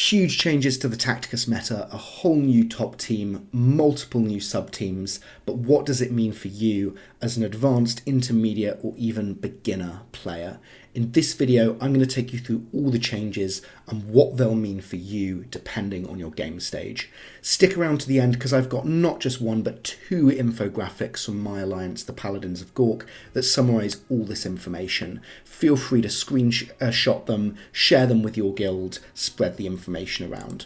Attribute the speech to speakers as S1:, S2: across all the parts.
S1: Huge changes to the Tacticus meta, a whole new top team, multiple new sub-teams, but what does it mean for you as an advanced, intermediate, or even beginner player? In this video, I'm going to take you through all the changes and what they'll mean for you depending on your game stage. Stick around to the end because I've got not just one but two infographics from my alliance, the Paladins of Gork, that summarise all this information. Feel free to screenshot them, share them with your guild, spread the information around.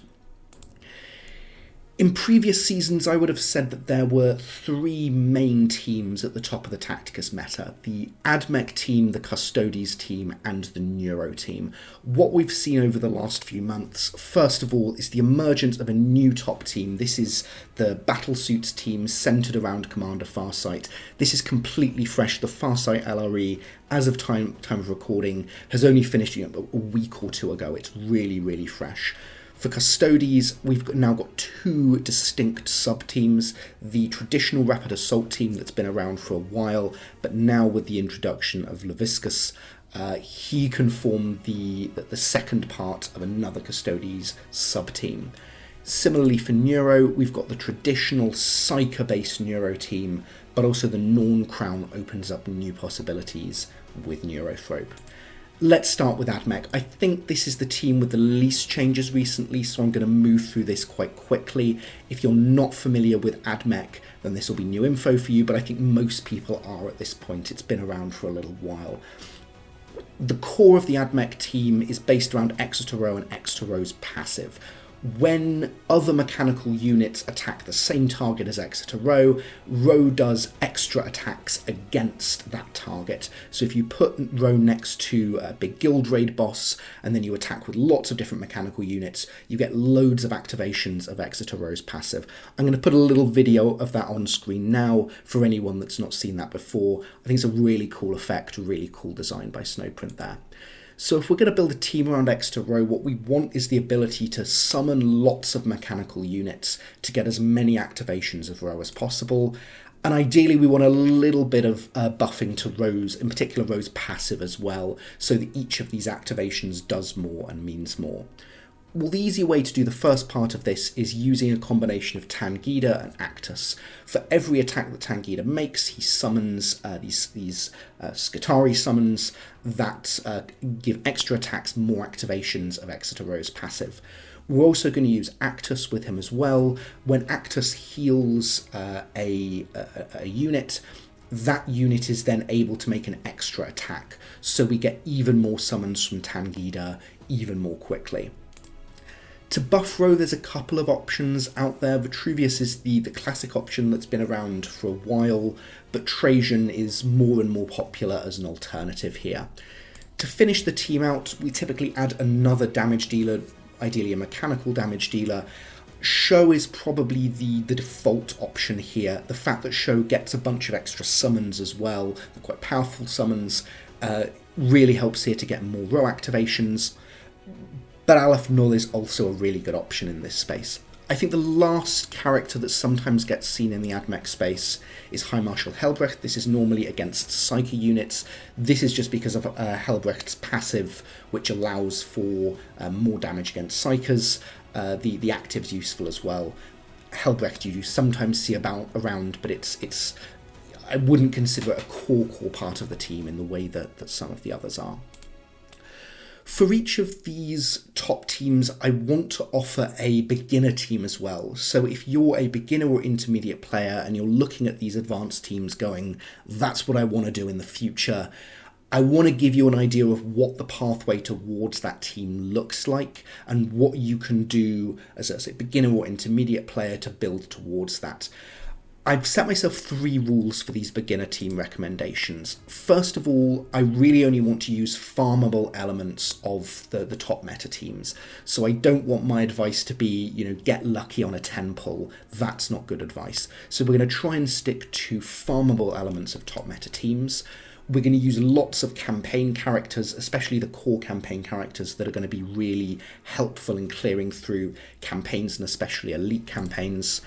S1: In previous seasons, I would have said that there were three main teams at the top of the Tacticus meta: the AdMech team, the Custodes team, and the Neuro team. What we've seen over the last few months, first of all, is the emergence of a new top team. This is the Battlesuits team centered around Commander Farsight. This is completely fresh. The Farsight LRE, as of time of recording, has only finished a week or two ago. It's really, really fresh. For Custodes, we've now got two distinct sub-teams: the traditional Rapid Assault team that's been around for a while, but now with the introduction of Leviscus, he can form the second part of another Custodes sub-team. Similarly for Neuro, we've got the traditional Psyker-based Neuro team, but also the Norn Crown opens up new possibilities with Neurothrope. Let's start with AdMech. I think this is the team with the least changes recently, so I'm going to move through this quite quickly. If you're not familiar with AdMech, then this will be new info for you, but I think most people are at this point. It's been around for a little while. The core of the AdMech team is based around Exeter Row and Exeter Row's passive. When other mechanical units attack the same target as Exeter Row, Row does extra attacks against that target. So if you put Row next to a big guild raid boss and then you attack with lots of different mechanical units, you get loads of activations of Exeter Row's passive. I'm going to put a little video of that on screen now for anyone that's not seen that before. I think it's a really cool effect, really cool design by Snowprint there. So if we're going to build a team around Exeter Row, what we want is the ability to summon lots of mechanical units to get as many activations of Row as possible. And ideally we want a little bit of buffing to Row's, in particular Row's passive as well, so that each of these activations does more and means more. Well, the easy way to do the first part of this is using a combination of Tangida and Actus. For every attack that Tangida makes, he summons these Skitarii summons that give extra attacks, more activations of Exeter Row's passive. We're also going to use Actus with him as well. When Actus heals a unit, that unit is then able to make an extra attack, so we get even more summons from Tangida even more quickly. To buff Row, there's a couple of options out there. Vitruvius is the classic option that's been around for a while, but Trajan is more and more popular as an alternative here. To finish the team out, we typically add another damage dealer, ideally a mechanical damage dealer. Show is probably the default option here. The fact that Show gets a bunch of extra summons as well, they're quite powerful summons, really helps here to get more Row activations. But Aleph Null is also a really good option in this space. I think the last character that sometimes gets seen in the AdMech space is High Marshal Helbrecht. This is normally against Psyker units. This is just because of Helbrecht's passive, which allows for more damage against Psykers. The active's useful as well. Helbrecht you do sometimes see around, but it's I wouldn't consider it a core part of the team in the way that some of the others are. For each of these top teams, I want to offer a beginner team as well. So if you're a beginner or intermediate player and you're looking at these advanced teams going, that's what I want to do in the future, I want to give you an idea of what the pathway towards that team looks like and what you can do as a beginner or intermediate player to build towards that. I've set myself 3 rules for these beginner team recommendations. First of all, I really only want to use farmable elements of the top meta teams. So I don't want my advice to be, get lucky on a 10 pull. That's not good advice. So we're going to try and stick to farmable elements of top meta teams. We're going to use lots of campaign characters, especially the core campaign characters that are going to be really helpful in clearing through campaigns and especially elite campaigns.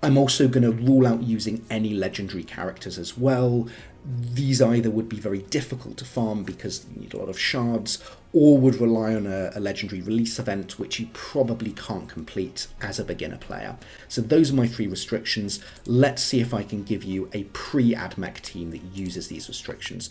S1: I'm also going to rule out using any legendary characters as well. these either would be very difficult to farm because you need a lot of shards, or would rely on a legendary release event, which you probably can't complete as a beginner player. So those are my 3 restrictions. Let's see if I can give you a pre-AdMech team that uses these restrictions.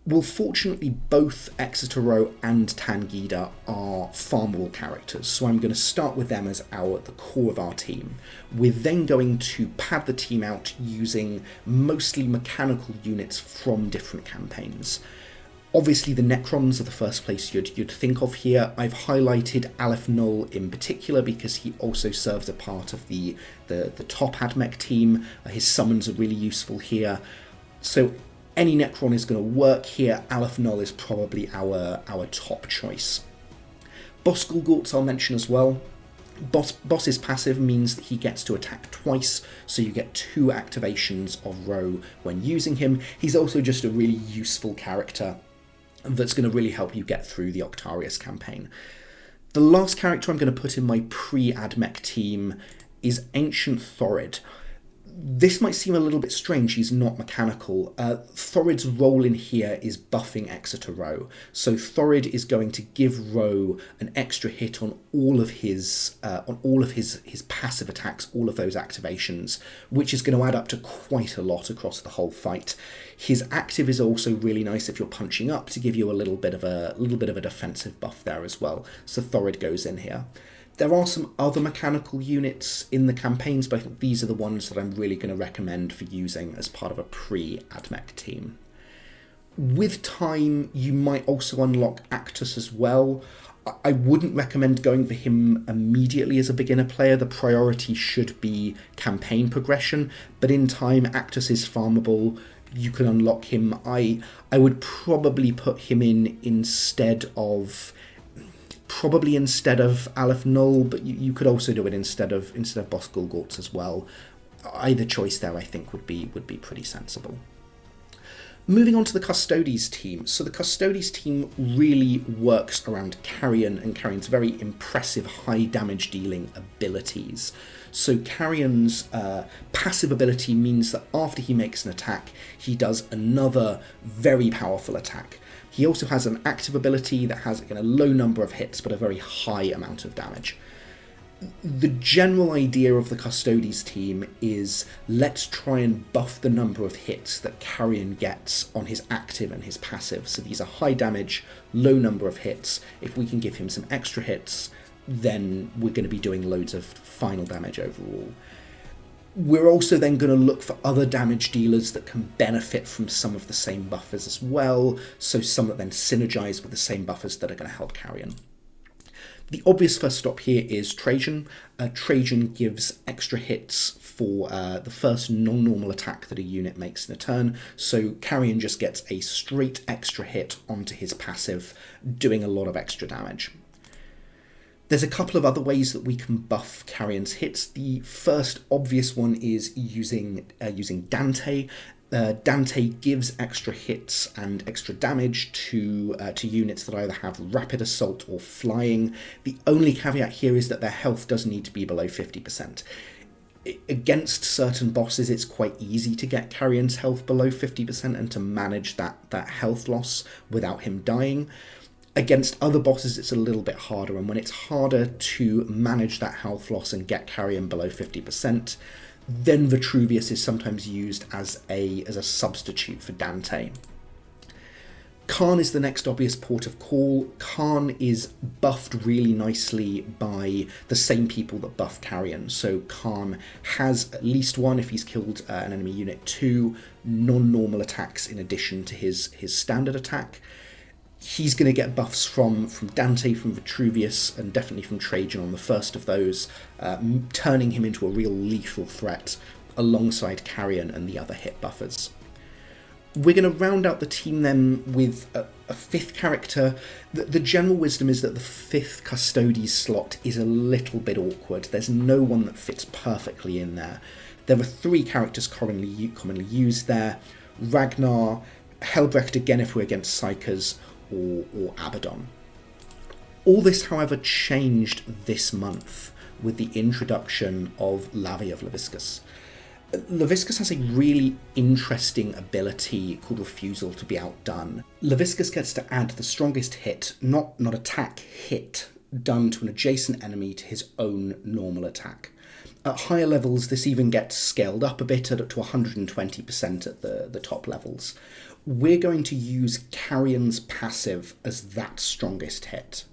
S1: Well, fortunately, both Exeter and Tangida are farmable characters, so I'm going to start with them as the core of our team. We're then going to pad the team out using mostly mechanical units from different campaigns. Obviously, the Necrons are the first place you'd think of here. I've highlighted Aleph Null in particular because he also serves a part of the top AdMech team. His summons are really useful here. So any Necron is going to work here. Aleph Null is probably our top choice. Boss Gulgorts I'll mention as well. Boss's passive means that he gets to attack twice, so you get 2 activations of Ro when using him. He's also just a really useful character that's going to really help you get through the Octarius campaign. The last character I'm going to put in my pre-AdMech team is Ancient Thorid. This might seem a little bit strange, he's not mechanical. Thorid's role in here is buffing Exeter Ro. So Thorid is going to give Ro an extra hit on all of his passive attacks, all of those activations, which is going to add up to quite a lot across the whole fight. His active is also really nice if you're punching up to give you a little bit of a defensive buff there as well. So Thorid goes in here. There are some other mechanical units in the campaigns, but I think these are the ones that I'm really going to recommend for using as part of a pre-AdMech team. With time, you might also unlock Actus as well. I wouldn't recommend going for him immediately as a beginner player. The priority should be campaign progression, but in time, Actus is farmable. You can unlock him. I would probably put him in instead of Aleph Null, but you could also do it instead of Boss Gulgorts as well. Either choice there, I think, would be pretty sensible. Moving on to the Custodes team. So the Custodes team really works around Carrion and Carrion's very impressive high damage dealing abilities. So Carrion's passive ability means that after he makes an attack, he does another very powerful attack. He also has an active ability that has a low number of hits but a very high amount of damage. The general idea of the Custodes team is let's try and buff the number of hits that Carrion gets on his active and his passive. So these are high damage, low number of hits. If we can give him some extra hits, then we're going to be doing loads of final damage overall. We're also then going to look for other damage dealers that can benefit from some of the same buffers as well, so some that then synergize with the same buffers that are going to help Carrion. The obvious first stop here is Trajan. Trajan gives extra hits for the first non-normal attack that a unit makes in a turn, so Carrion just gets a straight extra hit onto his passive, doing a lot of extra damage. There's a couple of other ways that we can buff Carrion's hits. The first obvious one is using Dante. Dante gives extra hits and extra damage to units that either have rapid assault or flying. The only caveat here is that their health does need to be below 50%. Against certain bosses, it's quite easy to get Carrion's health below 50% and to manage that health loss without him dying. Against other bosses, it's a little bit harder, and when it's harder to manage that health loss and get Carrion below 50%, then Vitruvius is sometimes used as a substitute for Dante. Khan is the next obvious port of call. Khan is buffed really nicely by the same people that buff Carrion. So Khan has at least one, if he's killed an enemy unit, 2 non-normal attacks in addition to his standard attack. He's going to get buffs from Dante, from Vitruvius, and definitely from Trajan on the first of those, turning him into a real lethal threat alongside Carrion and the other hit buffers. We're going to round out the team then with a fifth character. The general wisdom is that the 5th Custodes slot is a little bit awkward. There's no one that fits perfectly in there. There are 3 characters commonly used there: Ragnar, Helbrecht again if we're against Psykers, or Abaddon. All this, however, changed this month with the introduction of Lavi of Leviscus. Leviscus has a really interesting ability called Refusal to be Outdone. Leviscus gets to add the strongest hit, not attack, hit, done to an adjacent enemy to his own normal attack. At higher levels, this even gets scaled up a bit to 120% at the top levels. We're going to use Carrion's passive as that strongest hit.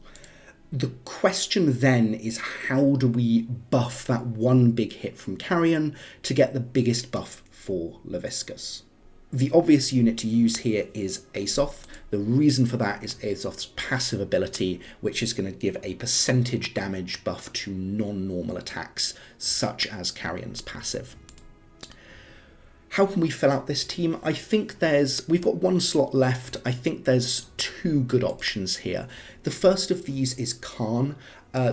S1: The question then is, how do we buff that one big hit from Carrion to get the biggest buff for Leviscus? The obvious unit to use here is Azoth. The reason for that is Azoth's passive ability, which is going to give a percentage damage buff to non-normal attacks, such as Carrion's passive. How can we fill out this team? I think we've got one slot left. I think there's two good options here. The first of these is Khan.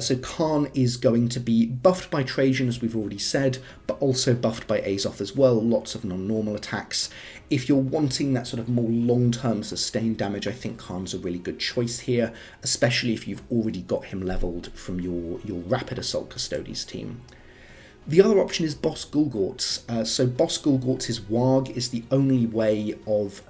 S1: So Khan is going to be buffed by Trajan, as we've already said, but also buffed by Azoth as well. Lots of non-normal attacks. If you're wanting that sort of more long-term sustained damage, I think Khan's a really good choice here, especially if you've already got him leveled from your Rapid Assault Custodes team. The other option is Boss Gulgorts. So Boss Gulgorts' Warg is the only way of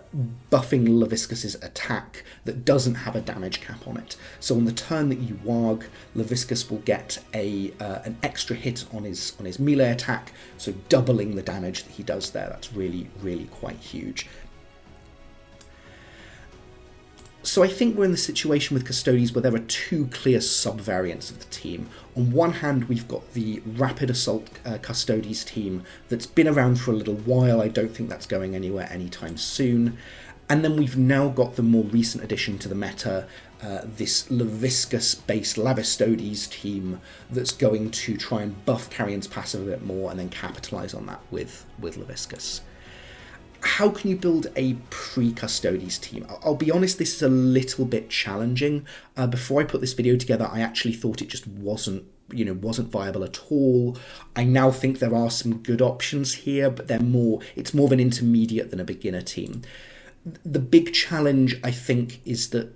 S1: buffing Leviscus' attack that doesn't have a damage cap on it. So on the turn that you Warg, Leviscus will get an extra hit on his melee attack, so doubling the damage that he does there. That's really, really quite huge. So I think we're in the situation with Custodes where there are two clear sub-variants of the team. On one hand, we've got the Rapid Assault Custodes team that's been around for a little while. I don't think that's going anywhere anytime soon. And then we've now got the more recent addition to the meta, this Leviscus-based Lavistodes team that's going to try and buff Carrion's passive a bit more and then capitalise on that with Leviscus. How can you build a pre-Custodes team? I'll be honest, this is a little bit challenging. Before I put this video together, I actually thought it just wasn't viable at all. I now think there are some good options here, but it's more of an intermediate than a beginner team. The big challenge, I think, is that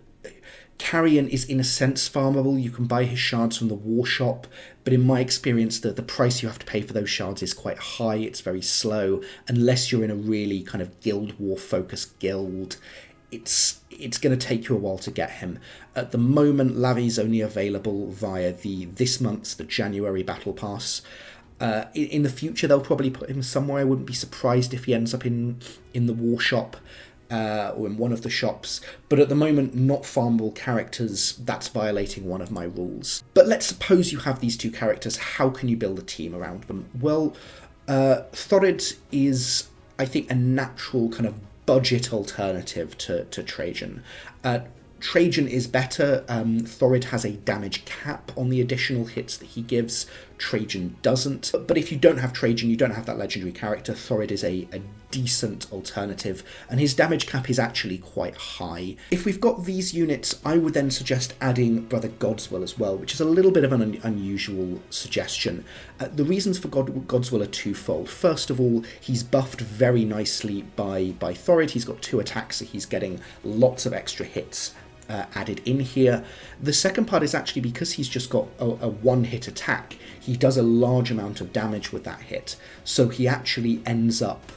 S1: Carrion is in a sense farmable. You can buy his shards from the war shop, but in my experience the price you have to pay for those shards is quite high. It's very slow. Unless you're in a really kind of guild war focused guild, it's going to take you a while to get him. At the moment, Lavi's only available via this month's, the January Battle Pass. In the future, they'll probably put him somewhere. I wouldn't be surprised if he ends up in the war shop. Or in one of the shops, but at the moment not farmable characters. That's violating one of my rules. But let's suppose you have these two characters. How can you build a team around them? Well, Thorid is, I think, a natural kind of budget alternative to Trajan. Trajan is better. Thorid has a damage cap on the additional hits that he gives. Trajan doesn't. But if you don't have Trajan, you don't have that legendary character, Thorid is a decent alternative, and his damage cap is actually quite high. If we've got these units, I would then suggest adding Brother Godswill as well, which is a little bit of an unusual suggestion. The reasons for Godswill are twofold. First of all, he's buffed very nicely by Thorid. He's got 2 attacks, so he's getting lots of extra hits added in here. The second part is actually because he's just got a one-hit attack, he does a large amount of damage with that hit, so he actually ends up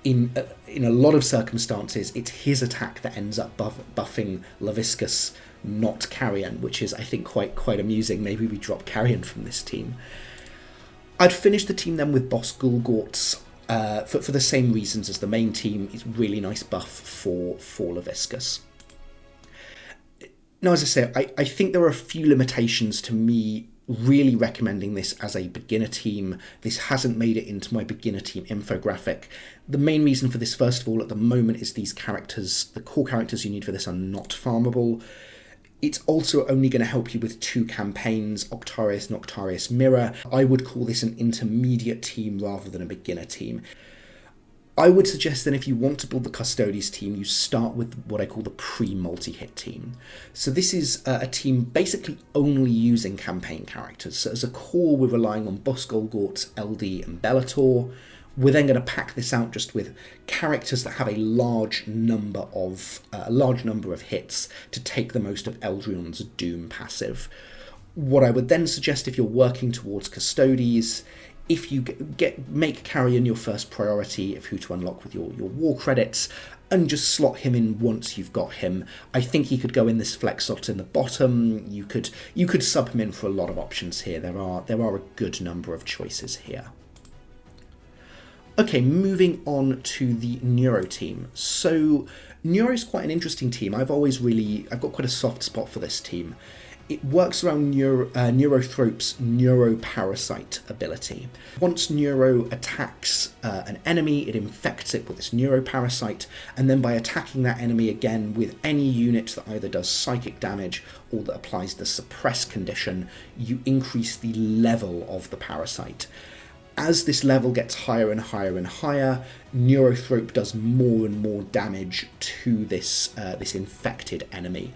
S1: in a lot of circumstances it's his attack that ends up buffing Leviscus, not Carrion, which is, I think, quite amusing. Maybe we drop Carrion from this team. I'd finish the team then with Boss Gulgorts for the same reasons as the main team. It's really nice buff for Leviscus. Now, as I say, I think there are a few limitations to me really recommending this as a beginner team. This hasn't made it into my beginner team infographic. The main reason for this, first of all, at the moment is these characters, the core characters you need for this, are not farmable. It's also only going to help you with 2 campaigns, Octarius and Octarius Mirror. I would call this an intermediate team rather than a beginner team. I would suggest then, if you want to build the Custodes team, you start with what I call the pre-multi-hit team. So this is a team basically only using campaign characters. So as a core, we're relying on Boss Gulgorts, LD, and Bellator. We're then going to pack this out just with characters that have a large number of hits to take the most of Eldrion's Doom passive. What I would then suggest, if you're working towards Custodes, if you make Carrion your first priority of who to unlock with your war credits, and just slot him in once you've got him. I think he could go in this flex slot in the bottom. You could sub him in for a lot of options here. There are a good number of choices here. Okay, moving on to the Neuro team. So Neuro is quite an interesting team. I've got quite a soft spot for this team. It works around Neurothrope's Neuroparasite ability. Once Neuro attacks an enemy, it infects it with this Neuroparasite, and then by attacking that enemy again with any unit that either does psychic damage or that applies the suppress condition, you increase the level of the parasite. As this level gets higher and higher and higher, Neurothrope does more and more damage to this infected enemy.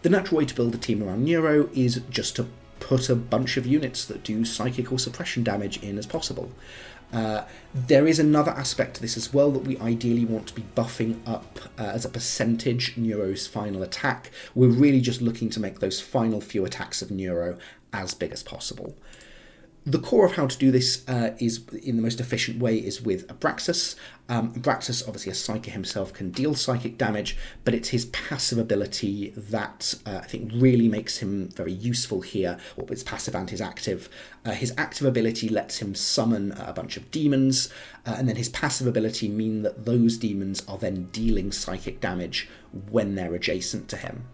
S1: The natural way to build a team around Neuro is just to put a bunch of units that do psychic or suppression damage in as possible. There is another aspect to this as well, that we ideally want to be buffing up as a percentage Neuro's final attack. We're really just looking to make those final few attacks of Neuro as big as possible. The core of how to do this is in the most efficient way is with Abraxas. Abraxas, obviously a Psyker himself, can deal psychic damage, but it's his passive ability that I think really makes him very useful here, or his passive and his active. His active ability lets him summon a bunch of demons, and then his passive ability means that those demons are then dealing psychic damage when they're adjacent to him.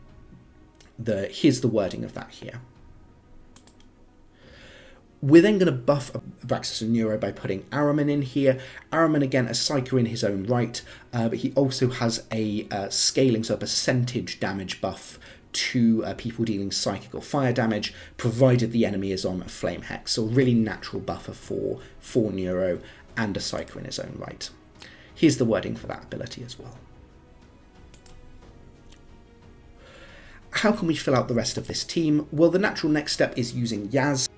S1: Here's the wording of that here. We're then going to buff Abraxas and Neuro by putting Araman in here. Araman, again, a Psyker in his own right, but he also has a scaling, so a percentage damage buff to people dealing psychic or fire damage, provided the enemy is on a Flame Hex. So a really natural buffer for Neuro, and a Psyker in his own right. Here's the wording for that ability as well. How can we fill out the rest of this team? Well, the natural next step is using Yaz.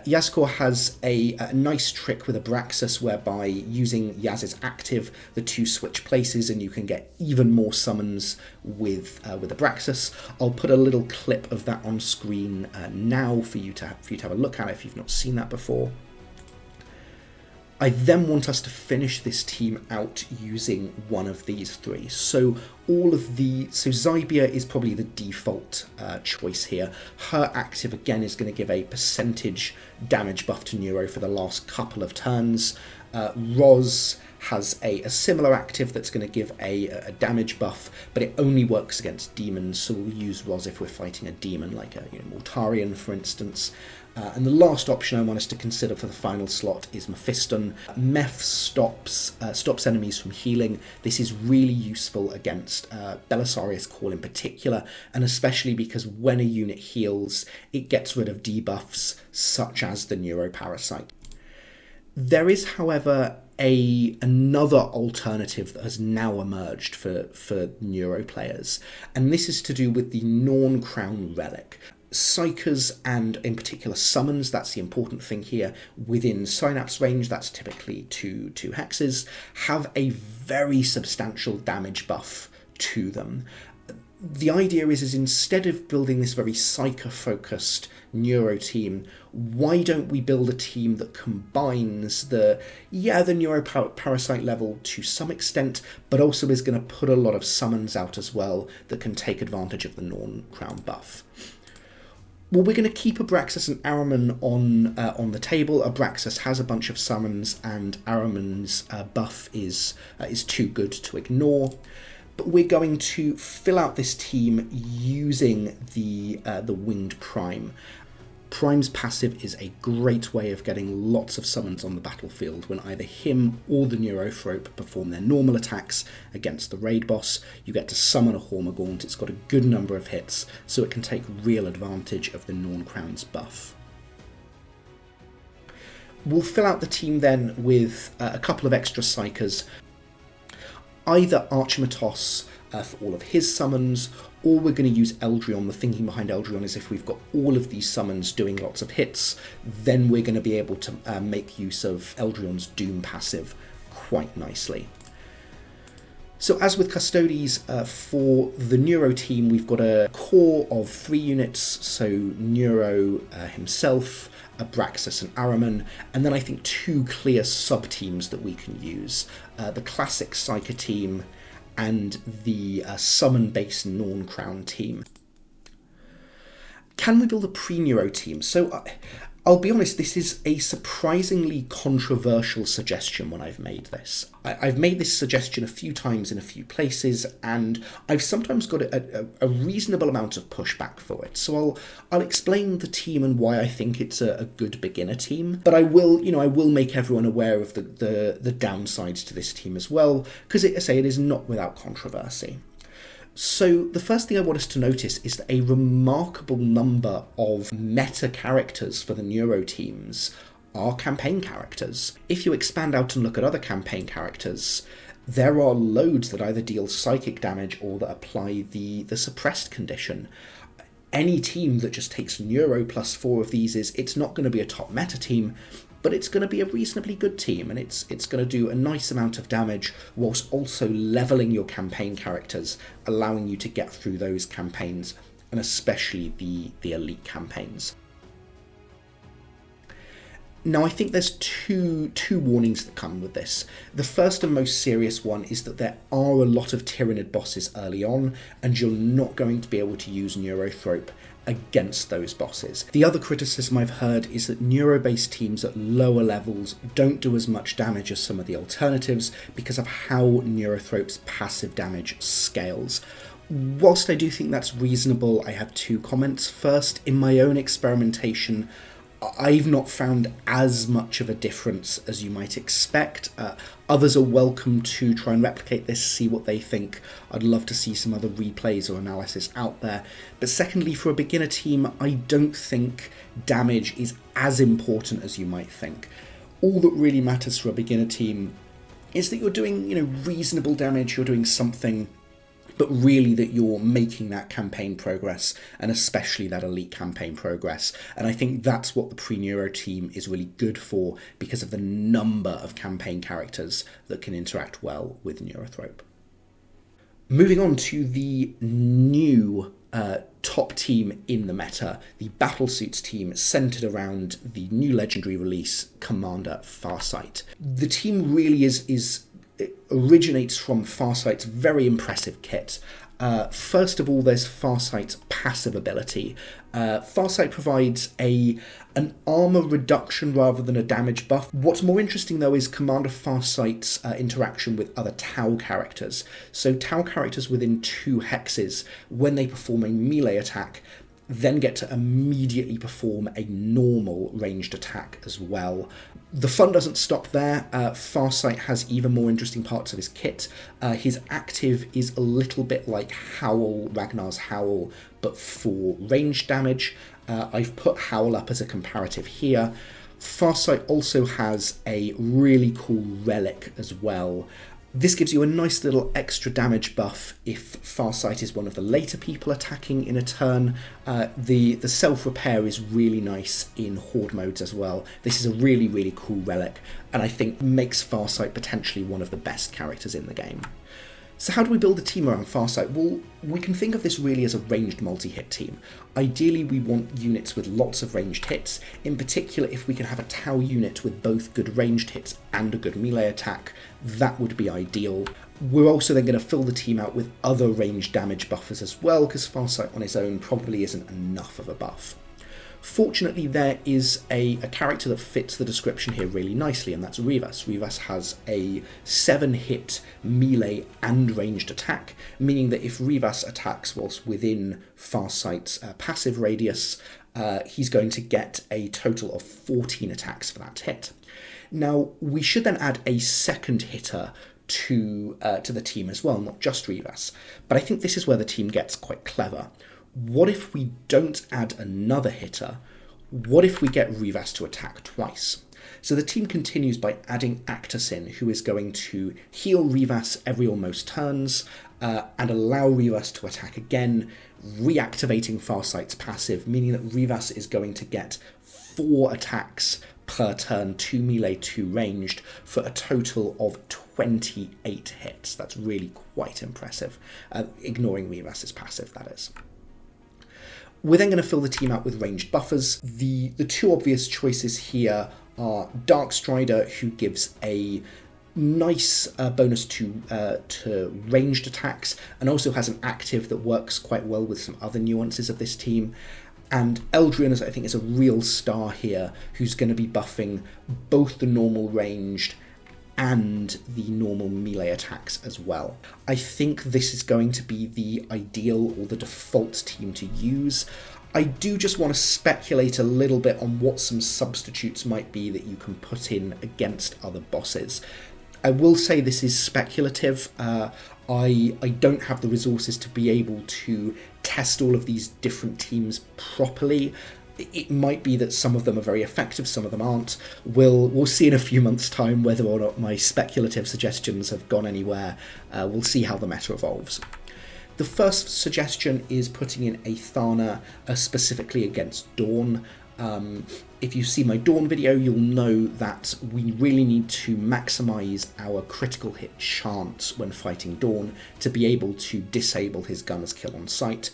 S1: Yazkor has a nice trick with Abraxas, whereby using Yaz's active, the two switch places and you can get even more summons with Abraxas. I'll put a little clip of that on screen now for you to have a look at if you've not seen that before. I then want us to finish this team out using one of these three. So Zybia is probably the default choice here. Her active, again, is going to give a percentage damage buff to Neuro for the last couple of turns. Roz has a similar active that's going to give a damage buff, but it only works against demons, so we'll use Roz if we're fighting a demon, like a Mortarion, for instance. And the last option I want us to consider for the final slot is Mephiston. Meph stops enemies from healing. This is really useful against Belisarius Call in particular, and especially because when a unit heals, it gets rid of debuffs such as the Neuroparasite. There is, however, another alternative that has now emerged for Neuro players, and this is to do with the Norn Crown Relic. Psykers, and in particular summons, that's the important thing here, within Synapse range, that's typically two hexes, have a very substantial damage buff to them. The idea is instead of building this very Psyker-focused Neuro team, why don't we build a team that combines the Neuroparasite level to some extent, but also is going to put a lot of summons out as well that can take advantage of the Norn Crown buff. Well, we're going to keep Abraxas and Araman on the table. Abraxas has a bunch of summons, and Araman's buff is too good to ignore. But we're going to fill out this team using the Winged Prime. Prime's passive is a great way of getting lots of summons on the battlefield when either him or the Neurothrope perform their normal attacks against the raid boss. You get to summon a Hormagaunt. It's got a good number of hits, so it can take real advantage of the Norn Crown's buff. We'll fill out the team then with a couple of extra Psykers, either Archimatos for all of his summons, or we're going to use Eldrion. The thinking behind Eldrion is if we've got all of these summons doing lots of hits, then we're going to be able to make use of Eldrion's Doom passive quite nicely. So as with Custodes, for the Neuro team, we've got a core of 3 units, so Neuro himself, Abraxas and Araman, and then I think 2 clear sub-teams that we can use. The classic Psyker team and the summon-based Norn Crown team. Can we build a pre-Neuro team? So I'll be honest, this is a surprisingly controversial suggestion when I've made this. I've made this suggestion a few times in a few places, and I've sometimes got a reasonable amount of pushback for it. So I'll explain the team and why I think it's a good beginner team. But I will make everyone aware of the downsides to this team as well, because it is not without controversy. So the first thing I want us to notice is that a remarkable number of meta characters for the Neuro teams are campaign characters. If you expand out and look at other campaign characters, there are loads that either deal psychic damage or that apply the suppressed condition. Any team that just takes Neuro plus 4 of these it's not going to be a top meta team, but it's going to be a reasonably good team, and it's going to do a nice amount of damage whilst also leveling your campaign characters, allowing you to get through those campaigns, and especially the elite campaigns. Now, I think there's two warnings that come with this. The first and most serious one is that there are a lot of Tyrannid bosses early on, and you're not going to be able to use Neurothrope against those bosses. The other criticism I've heard is that Neuro-based teams at lower levels don't do as much damage as some of the alternatives because of how Neurothrope's passive damage scales. Whilst I do think that's reasonable, I have 2 comments. First, in my own experimentation, I've not found as much of a difference as you might expect. Others are welcome to try and replicate this, see what they think. I'd love to see some other replays or analysis out there. But secondly, for a beginner team, I don't think damage is as important as you might think. All that really matters for a beginner team is that you're doing, reasonable damage, you're doing something, but really that you're making that campaign progress, and especially that elite campaign progress. And I think that's what the pre-Neuro team is really good for, because of the number of campaign characters that can interact well with Neurothrope. Moving on to the new top team in the meta, the Battlesuits team, centered around the new legendary release, Commander Farsight. The team really originates from Farsight's very impressive kit. First of all, there's Farsight's passive ability. Farsight provides an armor reduction rather than a damage buff. What's more interesting, though, is Commander Farsight's interaction with other Tau characters. So Tau characters within 2 hexes, when they perform a melee attack, then get to immediately perform a normal ranged attack as well. The fun doesn't stop there. Farsight has even more interesting parts of his kit. His active is a little bit like Howl, Ragnar's Howl, but for ranged damage. I've put Howl up as a comparative here. Farsight also has a really cool relic as well. This gives you a nice little extra damage buff if Farsight is one of the later people attacking in a turn. The self-repair is really nice in Horde modes as well. This is a really, really cool relic, and I think makes Farsight potentially one of the best characters in the game. So how do we build a team around Farsight? Well, we can think of this really as a ranged multi-hit team. Ideally, we want units with lots of ranged hits. In particular, if we can have a Tau unit with both good ranged hits and a good melee attack, that would be ideal. We're also then going to fill the team out with other ranged damage buffers as well, because Farsight on his own probably isn't enough of a buff. Fortunately, there is a character that fits the description here really nicely, and that's Rivas. Rivas has a 7-hit melee and ranged attack, meaning that if Rivas attacks whilst within Farsight's passive radius, he's going to get a total of 14 attacks for that hit. Now, we should then add a second hitter to the team as well, not just Rivas. But I think this is where the team gets quite clever. What if we don't add another hitter? What if we get Rivas to attack twice? So the team continues by adding Actus in, who is going to heal Rivas every almost turns, and allow Rivas to attack again, reactivating Farsight's passive, meaning that Rivas is going to get 4 attacks per turn, 2 melee, 2 ranged, for a total of 28 hits. That's really quite impressive, ignoring Rivas's passive, that is. We're then going to fill the team out with ranged buffers. The 2 obvious choices here are Darkstrider, who gives a nice bonus to ranged attacks, and also has an active that works quite well with some other nuances of this team. And Eldrion, I think, is a real star here, who's going to be buffing both the normal ranged and the normal melee attacks as well. I think this is going to be the ideal or the default team to use. I do just want to speculate a little bit on what some substitutes might be that you can put in against other bosses. I will say this is speculative. I don't have the resources to be able to test all of these different teams properly. It might be that some of them are very effective, some of them aren't. We'll see in a few months' time whether or not my speculative suggestions have gone anywhere. We'll see how the meta evolves. The first suggestion is putting in a Thana specifically against Dawn. If you see my Dawn video, you'll know that we really need to maximise our critical hit chance when fighting Dawn to be able to disable his gunner's kill on sight.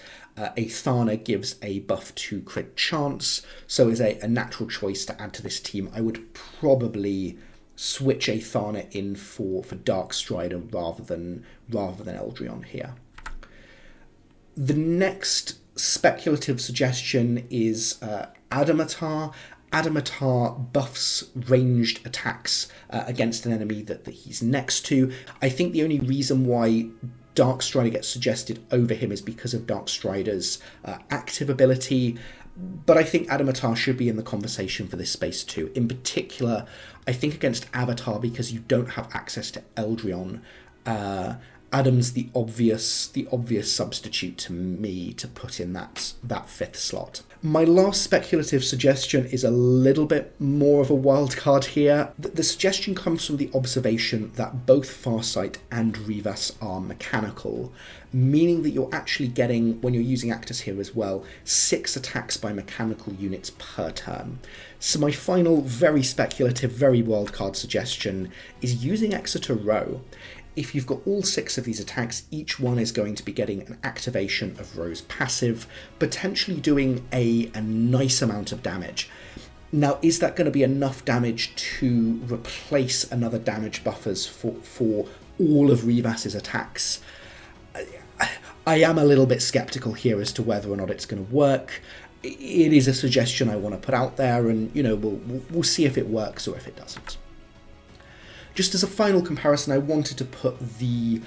S1: A Thana gives a buff to crit chance, so is a natural choice to add to this team. I would probably switch a Thana in for Darkstrider rather than Eldrion here. The next speculative suggestion is Adamatar. Adamatar buffs ranged attacks against an enemy that he's next to. I think the only reason why Darkstrider gets suggested over him is because of Darkstrider's active ability, but I think Adamatar should be in the conversation for this space too. In particular, I think against Avatar, because you don't have access to Eldrion, Adam's the obvious substitute to me to put in that 5th slot. My last speculative suggestion is a little bit more of a wild card here. The suggestion comes from the observation that both Farsight and Rivas are mechanical, meaning that you're actually getting, when you're using Actus here as well, 6 attacks by mechanical units per turn. So my final, very speculative, very wild card suggestion is using Exeter Row. If you've got all 6 of these attacks, each one is going to be getting an activation of Row's passive, potentially doing a nice amount of damage. Now, is that going to be enough damage to replace another damage buffers for all of Rivas's attacks? I am a little bit skeptical here as to whether or not it's going to work. It is a suggestion I want to put out there, and we'll see if it works or if it doesn't. Just as a final comparison, I wanted to put the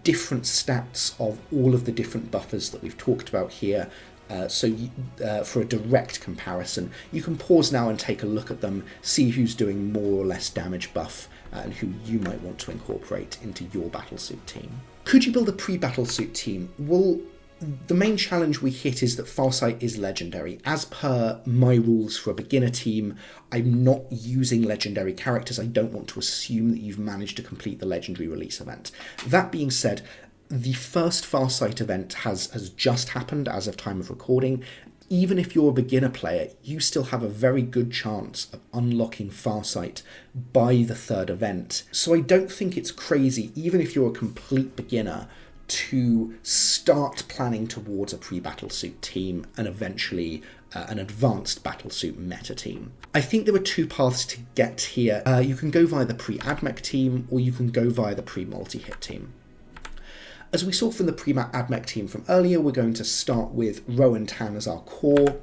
S1: different stats of all of the different buffers that we've talked about here. For a direct comparison, you can pause now and take a look at them, see who's doing more or less damage buff, and who you might want to incorporate into your Battlesuit team. Could you build a pre-Battlesuit team? Well, the main challenge we hit is that Farsight is legendary. As per my rules for a beginner team, I'm not using legendary characters. I don't want to assume that you've managed to complete the legendary release event. That being said, the first Farsight event has just happened as of time of recording. Even if you're a beginner player, you still have a very good chance of unlocking Farsight by the 3rd event. So I don't think it's crazy, even if you're a complete beginner, to start planning towards a pre-Battlesuit team and eventually an advanced Battlesuit meta team. I think there are 2 paths to get here. You can go via the pre-AdMech team, or you can go via the pre-multi-hit team. As we saw from the pre-AdMech team from earlier, we're going to start with Row and Tan as our core,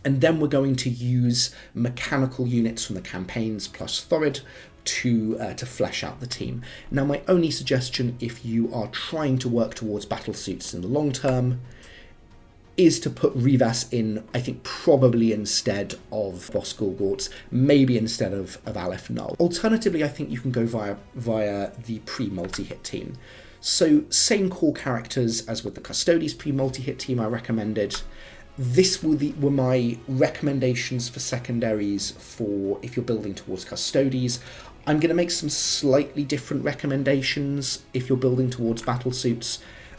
S1: and then we're going to use mechanical units from the campaigns plus Thorid to flesh out the team. Now, my only suggestion, if you are trying to work towards Battlesuits in the long term, is to put Rivas in, I think probably instead of Boss Gorgorts, maybe instead of Aleph Null. Alternatively, I think you can go via the pre-multi-hit team. So same core characters as with the Custodes pre-multi-hit team I recommended. This were my recommendations for secondaries for if you're building towards Custodes. I'm going to make some slightly different recommendations if you're building towards Battlesuits,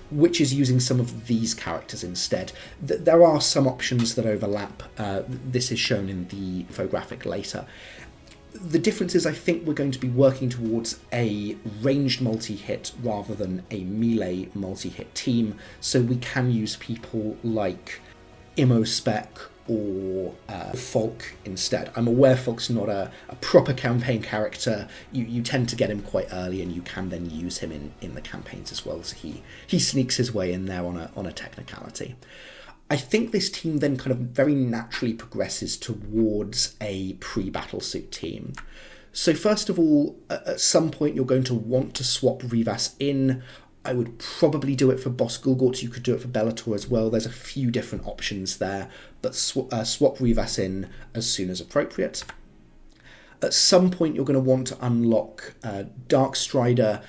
S1: which is using some of these characters instead. There are some options that overlap. This is shown in the infographic later. The difference is I think we're going to be working towards a ranged multi-hit rather than a melee multi-hit team, so we can use people like Immospec or Falk instead. I'm aware Falk's not a proper campaign character. You tend to get him quite early, and you can then use him in the campaigns as well, so he sneaks his way in there on a technicality. I think this team then kind of very naturally progresses towards a pre-Battlesuit team. So first of all, at some point you're going to want to swap Rivas in. I would probably do it for Boss Gulgort. You could do it for Bellator as well. There's a few different options there, but swap Rivas in as soon as appropriate. At some point you're going to want to unlock Dark Strider.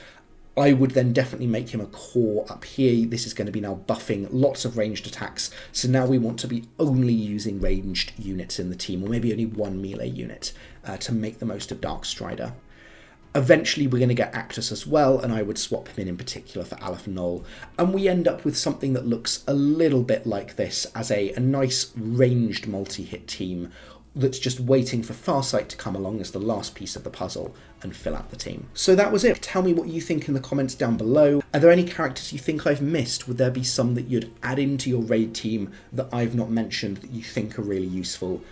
S1: I would then definitely make him a core up here. This is going to be now buffing lots of ranged attacks, so now we want to be only using ranged units in the team, or maybe only one melee unit to make the most of Dark Strider. Eventually we're going to get Actus as well, and I would swap him in particular for Aleph Null, and we end up with something that looks a little bit like this as a nice ranged multi-hit team that's just waiting for Farsight to come along as the last piece of the puzzle and fill out the team. So that was it. Tell me what you think in the comments down below. Are there any characters you think I've missed? Would there be some that you'd add into your raid team that I've not mentioned that you think are really useful?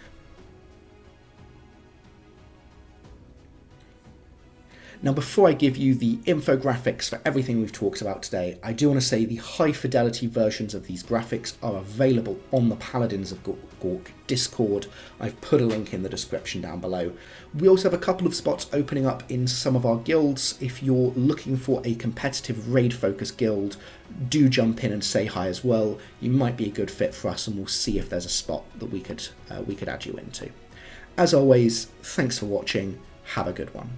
S1: Now, before I give you the infographics for everything we've talked about today, I do want to say the high fidelity versions of these graphics are available on the Paladins of Gork Discord. I've put a link in the description down below. We also have a couple of spots opening up in some of our guilds. If you're looking for a competitive raid-focused guild, do jump in and say hi as well. You might be a good fit for us, and we'll see if there's a spot that we could add you into. As always, thanks for watching. Have a good one.